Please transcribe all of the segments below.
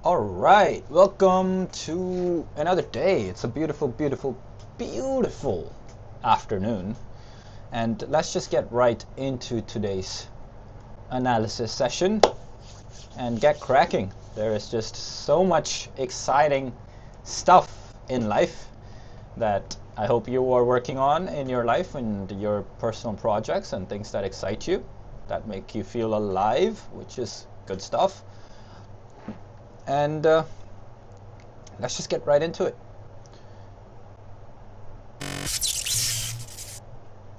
All right, welcome to another day. It's a beautiful, beautiful, beautiful afternoon. And let's just get right into today's analysis session and get cracking. There is just so much exciting stuff in life that I hope you are working on in your life and your personal projects and things that excite you, that make you feel alive, which is good stuff. And let's just get right into it.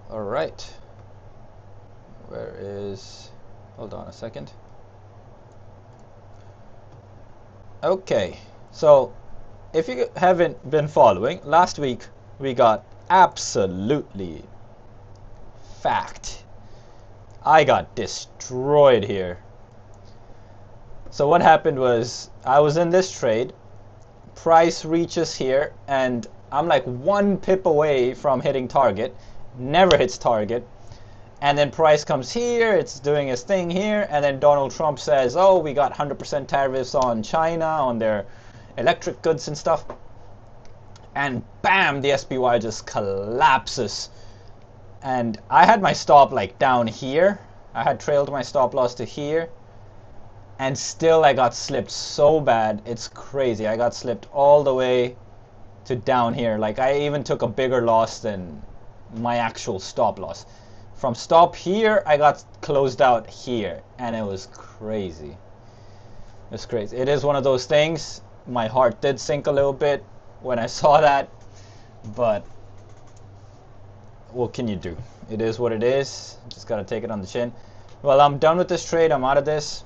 All right. Where is... Hold on a second. Okay. So, if you haven't been following, last week we got absolutely fact. I got destroyed here. So what happened was, I was in this trade, price reaches here, and I'm like 1 pip away from hitting target, never hits target, and then price comes here, it's doing its thing here, and then Donald Trump says, oh, we got 100% tariffs on China, on their electric goods and stuff, and bam, the SPY just collapses. And I had my stop like down here, I had trailed my stop loss to here, and still I got slipped so bad, it's crazy. I got slipped all the way to down here. Like, I even took a bigger loss than my actual stop loss. From stop here, I got closed out here, and it was crazy. It's crazy. It is one of those things. My heart did sink a little bit when I saw that, but what can you do? It is what it is. Just gotta take it on the chin. Well, I'm done with this trade. I'm out of this.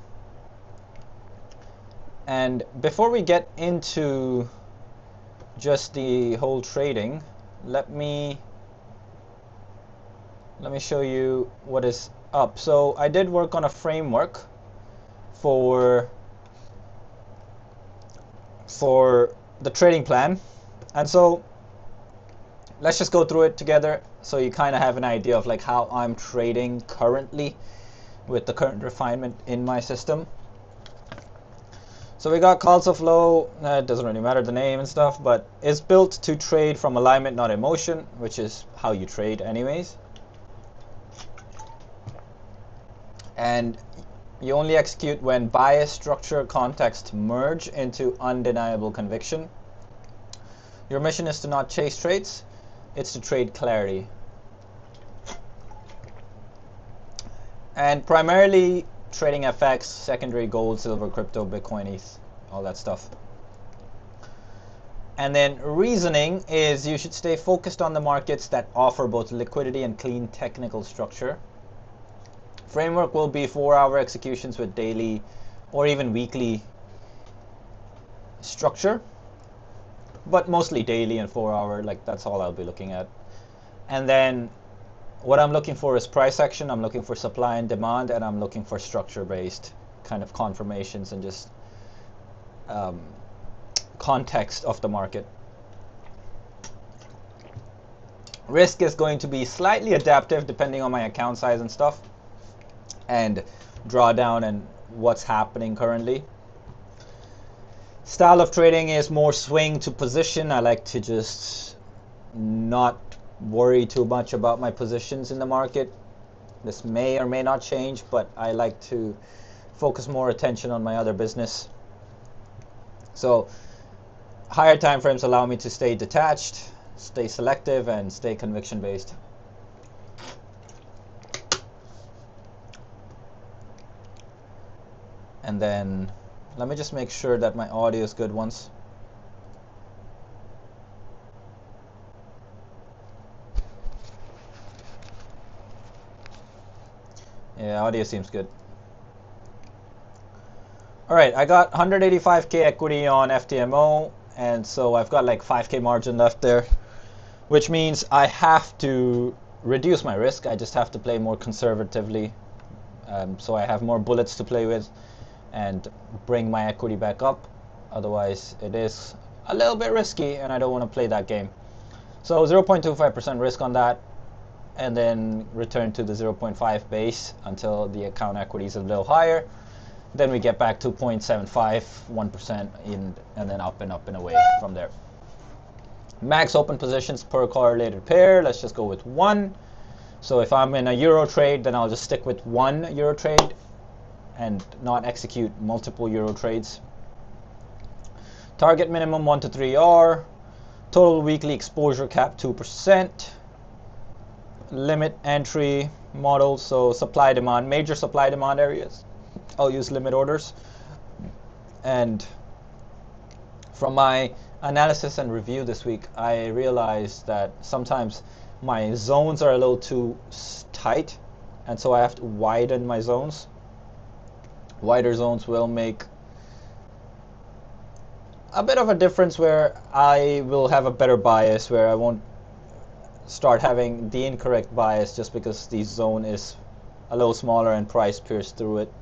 And before we get into just the whole trading, let me show you what is up. So I did work on a framework for the trading plan, and so let's just go through it together so you kind of have an idea of like how I'm trading currently with the current refinement in my system. So we got Khalsa flow, it doesn't really matter the name and stuff, but it's built to trade from alignment, not emotion, which is how you trade anyways. And you only execute when bias, structure, context merge into undeniable conviction. Your mission is to not chase trades, it's to trade clarity. And primarily trading FX, secondary gold, silver, crypto, Bitcoin, ETH, all that stuff. And then reasoning is you should stay focused on the markets that offer both liquidity and clean technical structure. Framework will be 4-hour executions with daily or even weekly structure, but mostly daily and 4-hour, like that's all I'll be looking at. And then what I'm looking for is price action, I'm looking for supply and demand, and I'm looking for structure-based kind of confirmations and just context of the market. Risk is going to be slightly adaptive depending on my account size and stuff, and drawdown and what's happening currently. Style of trading is more swing to position. I like to just not worry too much about my positions in the market. This may or may not change, but I like to focus more attention on my other business. So higher time frames allow me to stay detached, stay selective, and stay conviction based. And then let me just make sure that my audio is good once. Yeah, audio seems good. Alright, I got 185k equity on FTMO, and so I've got like 5k margin left there, which means I have to reduce my risk. I just have to play more conservatively, so I have more bullets to play with and bring my equity back up. Otherwise, it is a little bit risky, and I don't want to play that game. So 0.25% risk on that, and then return to the 0.5 base until the account equity is a little higher. Then we get back to 0.75, 1% in, and then up and away from there. Max open positions per correlated pair, let's just go with 1. So if I'm in a euro trade, then I'll just stick with 1 euro trade and not execute multiple euro trades. Target minimum 1 to 3R. Total weekly exposure cap 2%. Limit entry model, so supply demand, major supply demand areas. I'll use limit orders. And from my analysis and review this week, I realized that sometimes my zones are a little too tight, and so I have to widen my zones. Wider zones will make a bit of a difference where I will have a better bias, where I won't start having the incorrect bias just because the zone is a little smaller and price pierced through it.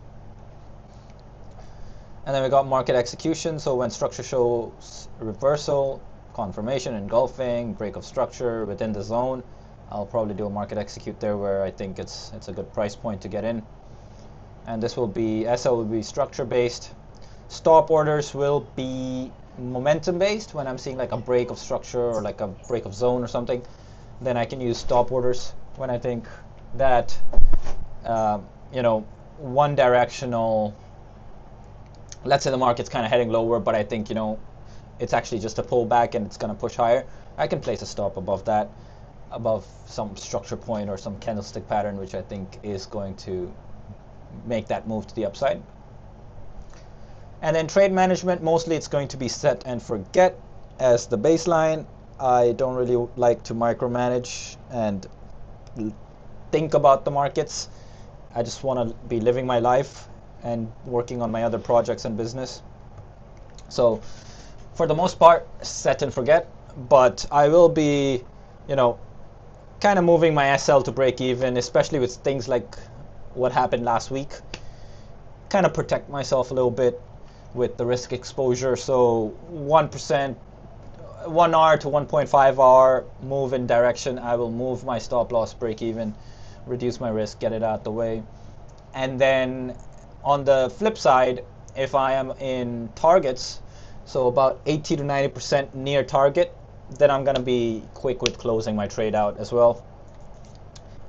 And then we got market execution, so when structure shows reversal, confirmation, engulfing, break of structure within the zone, I'll probably do a market execute there where I think it's a good price point to get in. And this will be, SL will be structure based. Stop orders will be momentum based. When I'm seeing like a break of structure or like a break of zone or something, then I can use stop orders. When I think that one directional, let's say the market's kind of heading lower, but I think it's actually just a pullback and it's going to push higher, I can place a stop above that, above some structure point or some candlestick pattern, which I think is going to make that move to the upside. And then trade management, mostly it's going to be set and forget as the baseline. I don't really like to micromanage and think about the markets. I just want to be living my life and working on my other projects and business. So for the most part, set and forget, but I will be, kind of moving my SL to break even, especially with things like what happened last week. Kind of protect myself a little bit with the risk exposure. So 1%, 1R to 1.5R move in direction, I will move my stop loss break even, reduce my risk, get it out the way. And then on the flip side, if I am in targets, so about 80 to 90% near target, then I'm going to be quick with closing my trade out as well.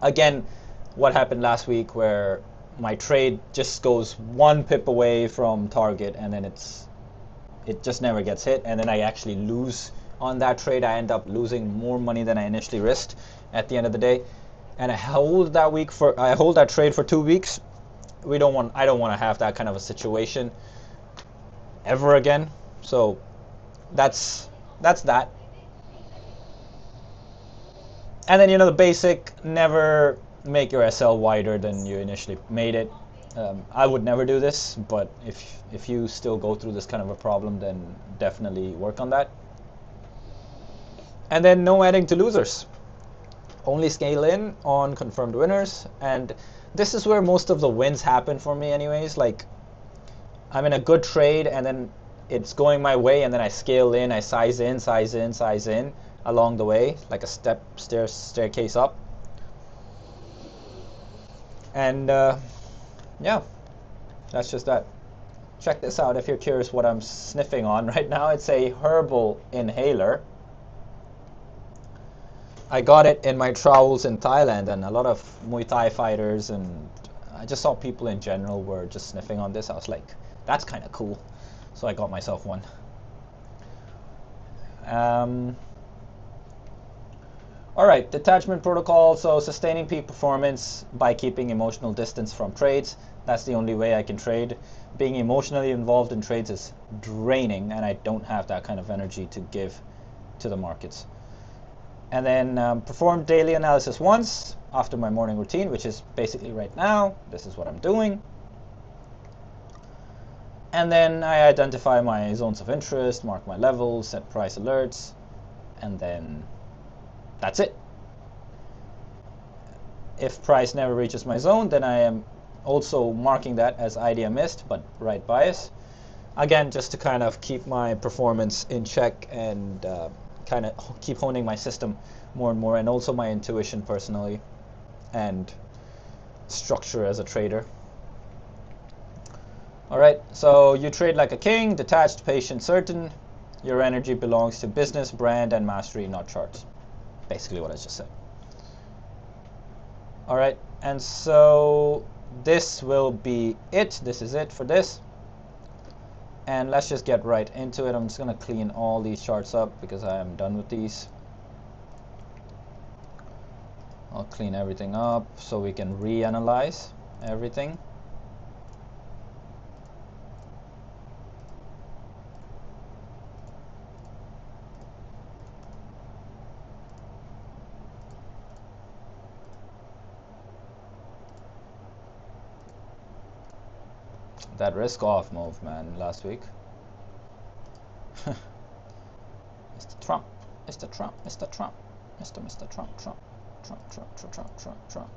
Again, what happened last week where my trade just goes 1 pip away from target and then it just never gets hit, and then I actually lose on that trade. I end up losing more money than I initially risked at the end of the day. And I hold that trade for 2 weeks. I don't want to have that kind of a situation ever again. So that's that. And then the basic, never make your SL wider than you initially made it. I would never do this, but if you still go through this kind of a problem, then definitely work on that. And then no adding to losers. Only scale in on confirmed winners, and this is where most of the wins happen for me anyways. Like, I'm in a good trade and then it's going my way, and then I scale in, I size in along the way, like a staircase up. And yeah, that's just that. Check this out if you're curious what I'm sniffing on right now. It's a herbal inhaler. I got it in my travels in Thailand, and a lot of Muay Thai fighters, and I just saw people in general were just sniffing on this. I was like, that's kind of cool. So I got myself one. Alright, detachment protocol. So sustaining peak performance by keeping emotional distance from trades. That's the only way I can trade. Being emotionally involved in trades is draining, and I don't have that kind of energy to give to the markets. And then perform daily analysis once after my morning routine, which is basically right now. This is what I'm doing. And then I identify my zones of interest, mark my levels, set price alerts, and then that's it. If price never reaches my zone, then I am also marking that as idea missed, but right bias. Again, just to kind of keep my performance in check and kind of keep honing my system more and more, and also my intuition personally and structure as a trader. Alright, so you trade like a king, detached, patient, certain. Your energy belongs to business, brand, and mastery, not charts. Basically what I just said. Alright, and so this will be it. This is it for this. And let's just get right into it. I'm just going to clean all these charts up because I am done with these. I'll clean everything up so we can reanalyze everything. That risk off move, man, last week. Mr. Trump, Mr. Trump, Mr. Trump, Mr. Trump, Trump, Trump, Trump, Trump, Trump, Trump, Trump.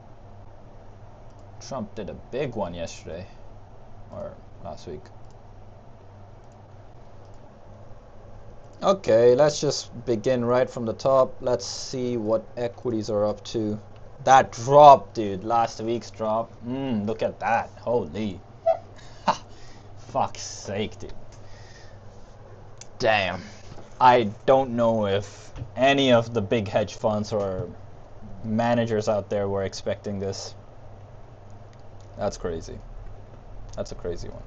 Trump did a big one yesterday, or last week. Okay, let's just begin right from the top. Let's see what equities are up to. That drop, dude, last week's drop. Look at that, holy. Fuck's sake, dude. Damn. I don't know if any of the big hedge funds or managers out there were expecting this. That's crazy. That's a crazy one.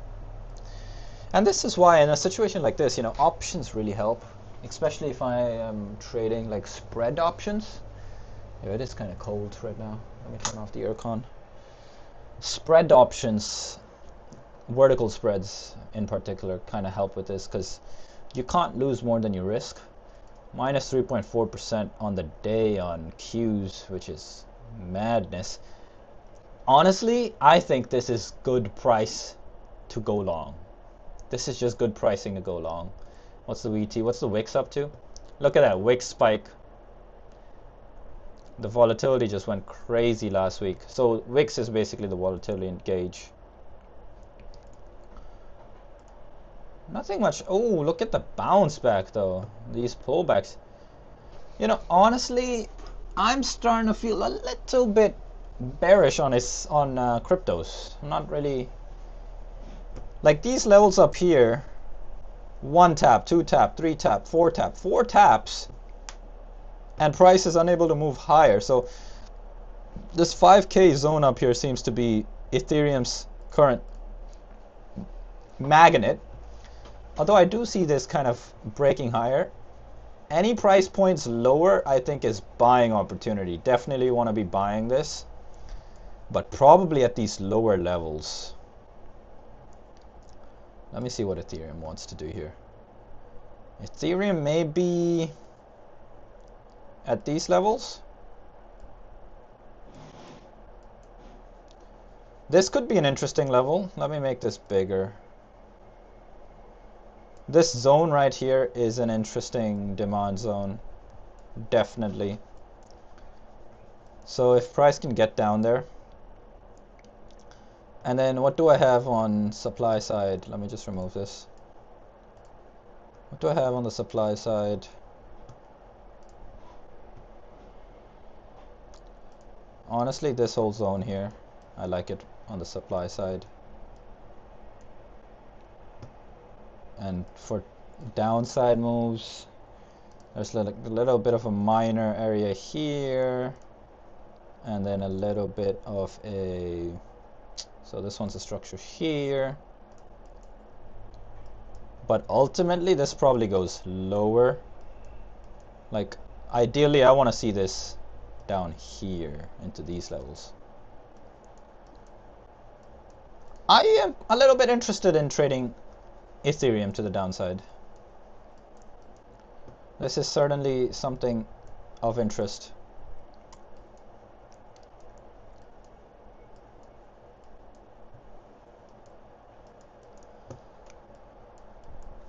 And this is why in a situation like this, you know, options really help, especially if I am trading like spread options. Yeah, it is kind of cold right now. Let me turn off the aircon. Spread options, vertical spreads in particular, kind of help with this because you can't lose more than you risk. Minus 3.4% on the day on Qs, which is madness. Honestly, I think this is good price to go long. This is just good pricing to go long. What's the VT? What's the Wix up to? Look at that Wix spike. The volatility just went crazy last week. So Wix is basically the volatility gauge. Nothing much. Oh, look at the bounce back though. These pullbacks. You know, honestly, I'm starting to feel a little bit bearish on cryptos. I'm not really like these levels up here. 1 tap, 2 tap, 3 tap, 4 tap, 4 taps, and price is unable to move higher. So this 5K zone up here seems to be Ethereum's current magnet. Although I do see this kind of breaking higher. Any price points lower, I think, is buying opportunity. Definitely want to be buying this, but probably at these lower levels. Let me see what Ethereum wants to do here. Ethereum may be at these levels. This could be an interesting level. Let me make this bigger. This zone right here is an interesting demand zone, definitely. So if price can get down there. And then what do I have on supply side? Let me just remove this. What do I have on the supply side? Honestly, this whole zone here, I like it on the supply side. And for downside moves, there's a little bit of a minor area here, and then a little bit of a, so this one's a structure here, but ultimately this probably goes lower. Like ideally I want to see this down here into these levels. I am a little bit interested in trading Ethereum to the downside. This is certainly something of interest.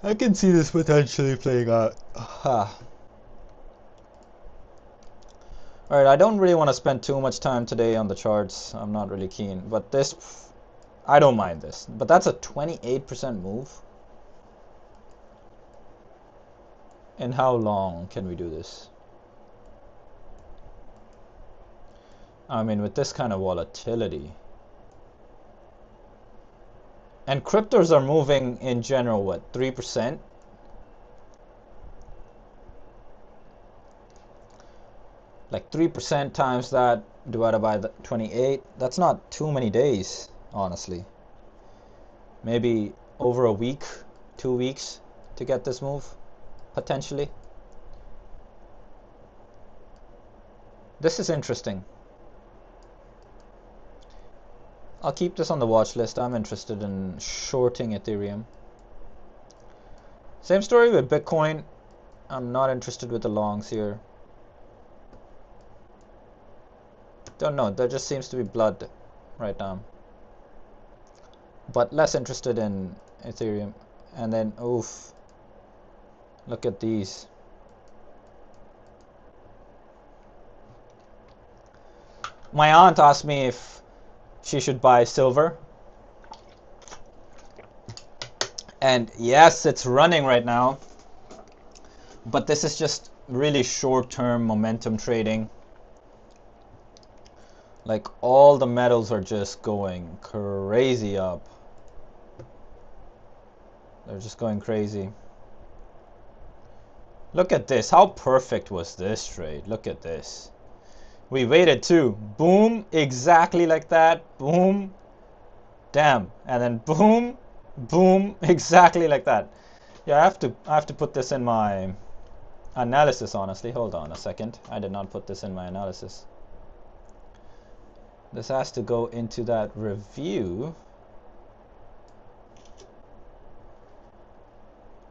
I can see this potentially playing out. Alright, I don't really want to spend too much time today on the charts. I'm not really keen, but this, I don't mind this. But that's a 28% move. And how long can we do this? I mean, with this kind of volatility. And cryptos are moving in general, what, 3%? Like 3% times that divided by the 28. That's not too many days, honestly. Maybe over a week, 2 weeks to get this move, potentially. This is interesting. I'll keep this on the watch list. I'm interested in shorting Ethereum. Same story with Bitcoin. I'm not interested with the longs here. Don't know, there just seems to be blood right now. But less interested in Ethereum. And then, oof. Look at these. My aunt asked me if she should buy silver. And yes, it's running right now. But this is just really short-term momentum trading. Like all the metals are just going crazy up. They're just going crazy. Look at this. How perfect was this trade? Look at this. We waited too. Boom. Exactly like that. Boom. Damn. And then boom. Boom. Exactly like that. Yeah, I have to put this in my analysis, honestly. Hold on a second. I did not put this in my analysis. This has to go into that review.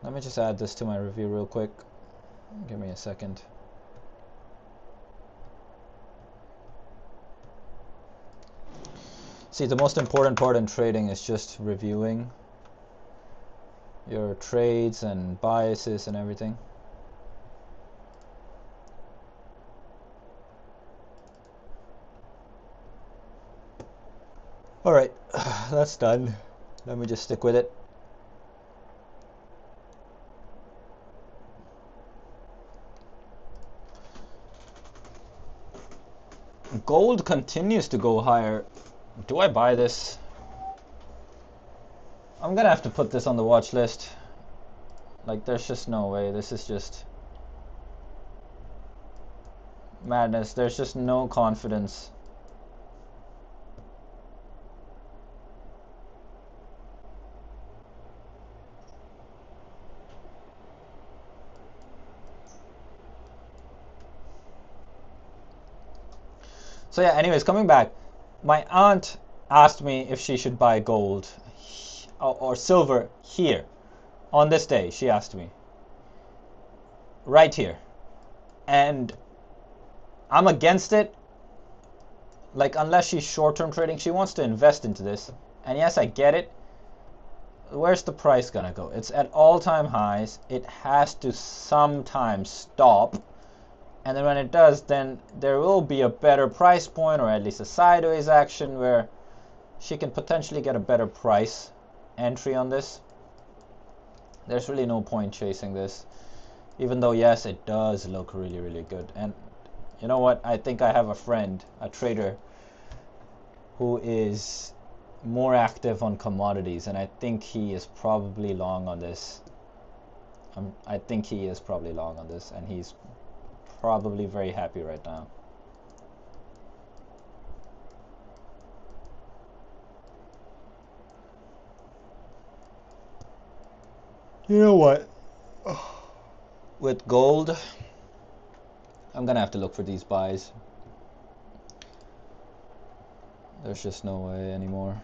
Let me just add this to my review real quick. Give me a second. See, the most important part in trading is just reviewing your trades and biases and everything. Alright, that's done. Let me just stick with it. Gold continues to go higher. Do I buy this? I'm gonna have to put this on the watch list. Like, there's just no way. This is just madness. There's just no confidence. So yeah, anyways, coming back. My aunt asked me if she should buy gold or silver here. On this day, she asked me. Right here. And I'm against it. Like, unless she's short-term trading, she wants to invest into this. And yes, I get it. Where's the price gonna go? It's at all-time highs. It has to sometime stop. And then when it does, then there will be a better price point, or at least a sideways action where she can potentially get a better price entry on this. There's really no point chasing this. Even though, yes, it does look really, really good. And you know what? I think I have a friend, a trader, who is more active on commodities. And I think he is probably long on this. I think he is probably long on this. And he's probably very happy right now. You know what? With gold, I'm gonna have to look for these buys. There's just no way anymore.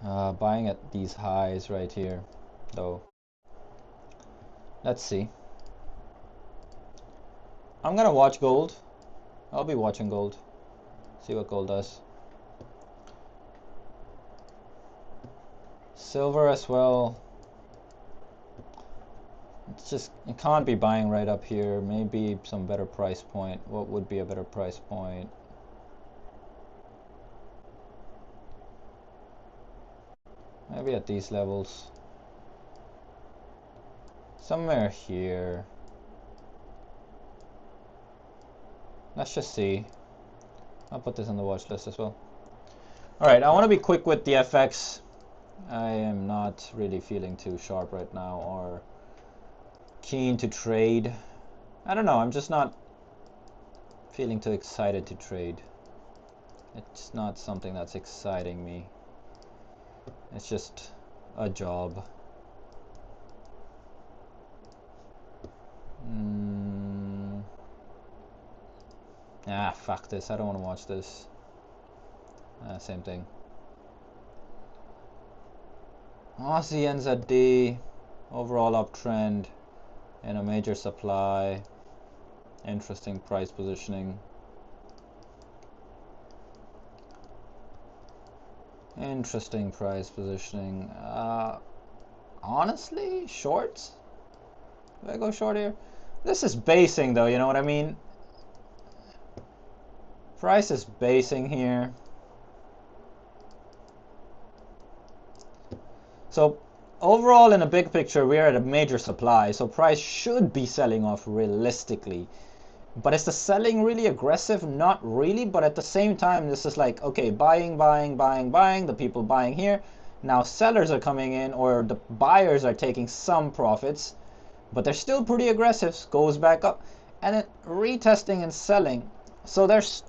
Buying at these highs right here, though. Let's see. I'm gonna watch gold. I'll be watching gold. See what gold does. Silver as well. It's just, you can't be buying right up here. Maybe some better price point. What would be a better price point? Maybe at these levels. Somewhere here. Let's just see. I'll put this on the watch list as well. All right, I want to be quick with the FX. I am not really feeling too sharp right now or keen to trade. I don't know, I'm just not feeling too excited to trade. It's not something that's exciting me. It's just a job. Fuck this. I don't want to watch this. Same thing. Aussie NZD, overall uptrend in a major supply. Interesting price positioning. Interesting price positioning. Honestly, shorts? Do I go short here? This is basing though, you know what I mean? Price is basing here. So overall in a big picture, we're at a major supply. So price should be selling off realistically. But is the selling really aggressive? Not really. But at the same time, this is like, okay, buying, buying, buying, buying. The people buying here. Now sellers are coming in, or the buyers are taking some profits. But they're still pretty aggressive. Goes back up. And then retesting and selling. So there's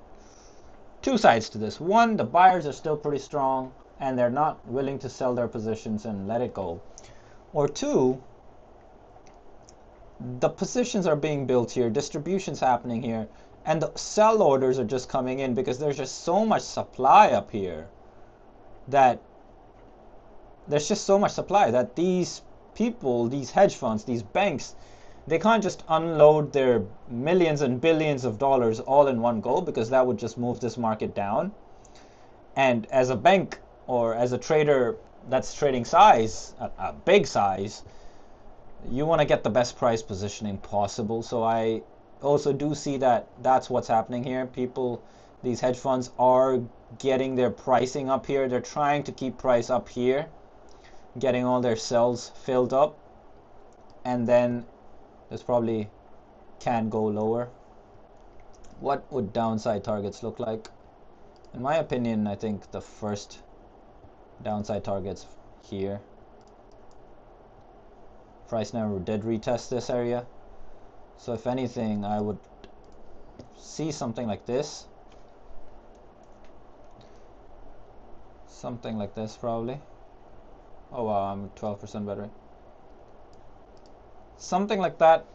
two sides to this. One, the buyers are still pretty strong and they're not willing to sell their positions and let it go. Or two, the positions are being built here, distribution's happening here, and the sell orders are just coming in because there's just so much supply up here that these people, these hedge funds, these banks, they can't just unload their millions and billions of dollars all in one go, because that would just move this market down. And as a bank or as a trader that's trading size, a big size, you want to get the best price positioning possible. So I also do see that that's what's happening here. People, these hedge funds are getting their pricing up here. They're trying to keep price up here, getting all their cells filled up, and then this probably can go lower. What would downside targets look like? In my opinion, I think the first downside target's here. Price never did retest this area. So if anything, I would see something like this. Something like this probably. Oh wow, I'm 12% battery. Something like that,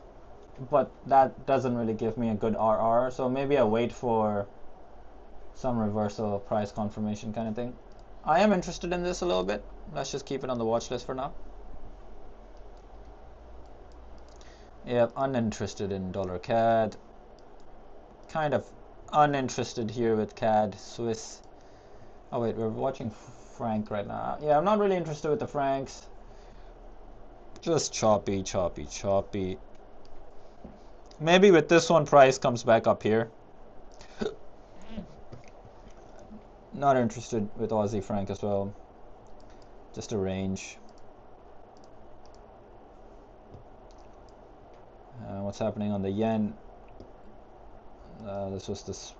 but that doesn't really give me a good RR. So maybe I wait for some reversal price confirmation kind of thing. I am interested in this a little bit. Let's just keep it on the watch list for now. Yep, uninterested in dollar CAD. Kind of uninterested here with CAD Swiss. Oh wait, we're watching franc right now. Yeah, I'm not really interested with the francs. Just choppy, choppy, choppy. Maybe with this one, price comes back up here. Not interested with Aussie franc as well. Just a range. What's happening on the yen? This was this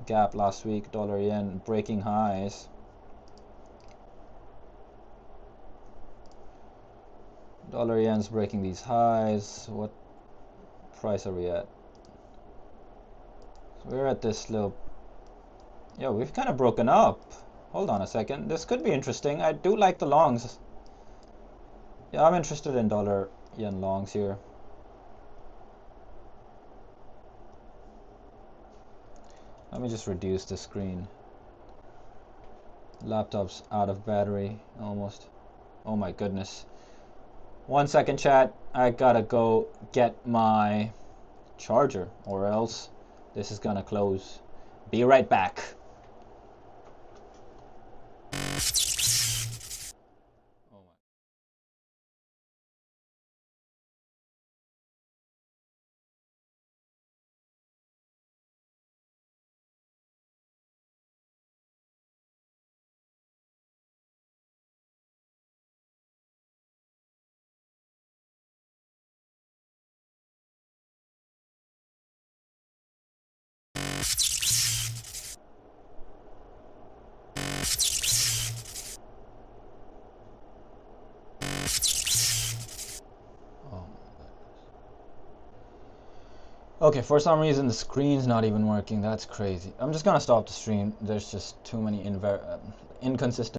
gap last week. Dollar yen breaking highs. Dollar yen's breaking these highs. What price are we at? So we're at this little. Yeah, we've kind of broken up. Hold on a second. This could be interesting. I do like the longs. Yeah, I'm interested in dollar yen longs here. Let me just reduce the screen. Laptop's out of battery almost. Oh my goodness. 1 second, chat. I gotta go get my charger or else this is gonna close. Be right back. Okay, for some reason the screen's not even working. That's crazy. I'm just gonna stop the stream. There's just too many inconsistent